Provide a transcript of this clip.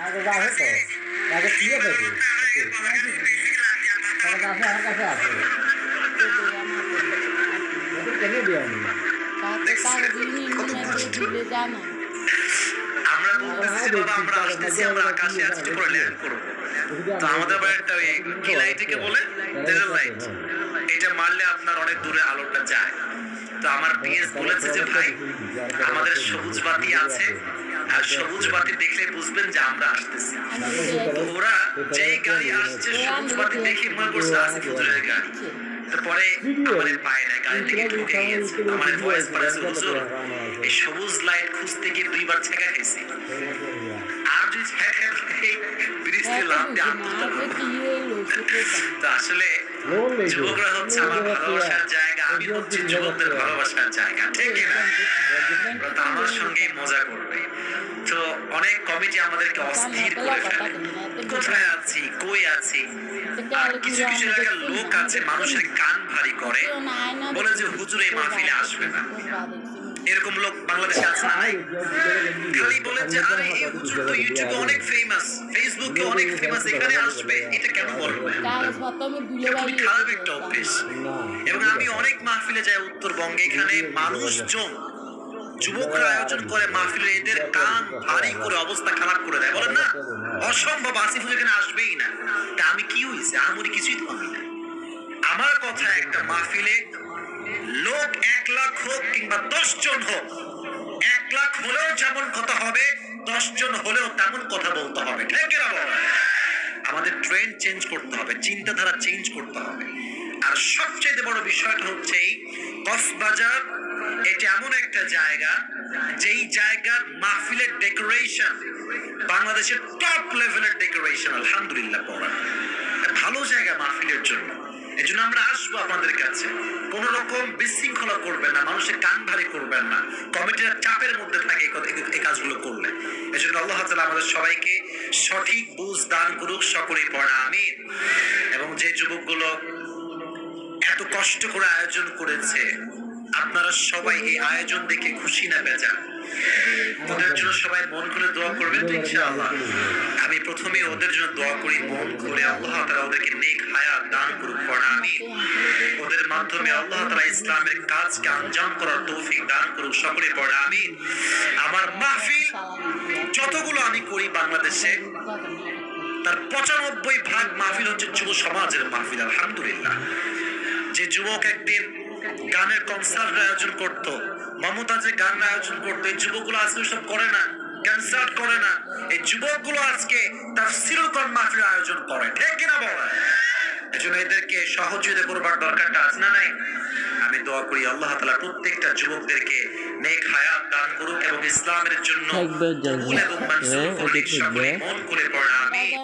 কাগজ আছে তো কাগজ দিয়ে দেবে কাগজ আছে আমার কাছে আছে কেনে দিয়ে আমি আমরা বলতেছি বাবা আমরা আসতেছি আমরা আকাশে আজকে পুরো ল্যান্ড করব তো আমাদের আবার একটা কি লাইটকে বলে টেজেল লাইট এটা মারলে আপনার অনেক দূরে আলোটা যায় তো আমার পিএস বলেছে যে ভাই আমাদের সবুজ বাতি আছে আর সবুজ বাতি দেখলে বুঝবেন যে আমরা আসতেছি ওরা যেই গাড়ি আসছে সবুজ বাতি দেখে মনে করছে আসে হুজুরের গাড়ি তারপরে আমাদের পায় না গাড়ি থেকে ঢুকে গিয়েছে আমাদের ভয়েস পাঠাচ্ছে হুজুর এই সবুজ লাইট খুঁজতে গিয়ে দুইবার ছেঁকা খেয়েছি আর যদি ছেঁকা ব্রিজে লাফতে তো আসলে যুবকরা হচ্ছে আমার ভালোবাসার জায়গা আমি হচ্ছি যুবকদের ভালোবাসার জায়গা ঠিক না তো আমার সঙ্গে মজা করবে তো অনেক কমিটি আমাদেরকে অস্থির করে ফেলে কোথায় আছি কই আছি আর কিছু কিছু এলাকার লোক আছে মানুষের কান ভারী করে বলে যে হুজুর এই মাহফিলে আসবে না এরকম লোক বাংলাদেশে আছে না নাই খালি বলেন যে আরে এই হুজুর তো ইউটিউবে অনেক ফেমাস ফেসবুকে অনেক ফেমাস এখানে আসবে এটা কেন বলবেন খুবই খারাপ একটা অভ্যেস এবং আমি অনেক মাহফিলে যাই উত্তরবঙ্গে এখানে মানুষজন যুবকরা আয়োজন করে মাহফিলে এদের কান ভারী করে অবস্থা খারাপ করে দেয় বলেন না অসম্ভব আসিফ এখানে আসবেই না তা আমি কি হয়েছে আমি কিছুই তো আমি না আমার কথা একটা মাহফিলে লোক 1 লাখ হোক কিংবা 10 জন হোক 1 লাখ হলেও যেমন কথা হবে 10 জন হলেও তেমন কথা বলতে হবে ঠিক না বল আমাদের ট্রেন্ড চেঞ্জ করতে হবে চিন্তাধারা চেঞ্জ করতে হবে আর সবচেয়ে বড় বিষয়টা হচ্ছে এই কক্সবাজার এটা এমন একটা জায়গা যেই জায়গার মাহফিলের ডেকোরেশন বাংলাদেশের টপ লেভেলের ডেকোরেশন আলহামদুলিল্লাহ পড়া ভালো জায়গা মাহফিলের জন্য এজন্য আমরা আসবো আপনাদের কাছে কোন রকম বিশৃঙ্খলা করবেন না মানুষের কান ভারী করবেন না কমিটির চাপের মধ্যে থাকে এই কাজগুলো করলে এজন্য আল্লাহ তাআলা আমাদের সবাইকে সঠিক বুঝ দান করুক সকলেই পড়া আমিন এবং যে যুবকগুলো এত কষ্ট করে আয়োজন করেছে আপনারা সবাই এই আয়োজন দেখে খুশি না বেজা ওদের জন্য সবাই মন খুলে দোয়া করবেন তো ইনশাআল্লাহ আমি প্রথমে ওদের জন্য দোয়া করি মন খুলে আল্লাহ তাআলা ওদেরকে নেক হায়াত দান করুক পড়া আমিন ওদের মাধ্যমে আল্লাহ তাআলা ইসলামের কাজকে আঞ্জাম করার তৌফিক দান করুক সকলে পড়া আমিন আমার মাহফিল যতগুলো আমি করি বাংলাদেশে তার 95% মাহফিল হচ্ছে যুব সমাজের মাহফিল আলহামদুলিল্লাহ যে যুবক একদিন গানের কনসার্ট আয়োজন করতো মমতাজের গান আয়োজন করতো এই যুবকগুলো আজকে সব করে না কনসার্ট করে না এই যুবকগুলো আজকে তাফসীরুল কোরআন মাহফিল আয়োজন করে ঠিক কিনা বলেন এজন্য এদেরকে সহযোগিতা করবার দরকারটা আছে না নাই আমি দোয়া করি আল্লাহ তাআলা প্রত্যেকটা যুবকদেরকে নেক হায়াত দান করুক এবং ইসলামের জন্য কবুল এবং মনসুর করুক সকলে মন খুলে পড়া আমিন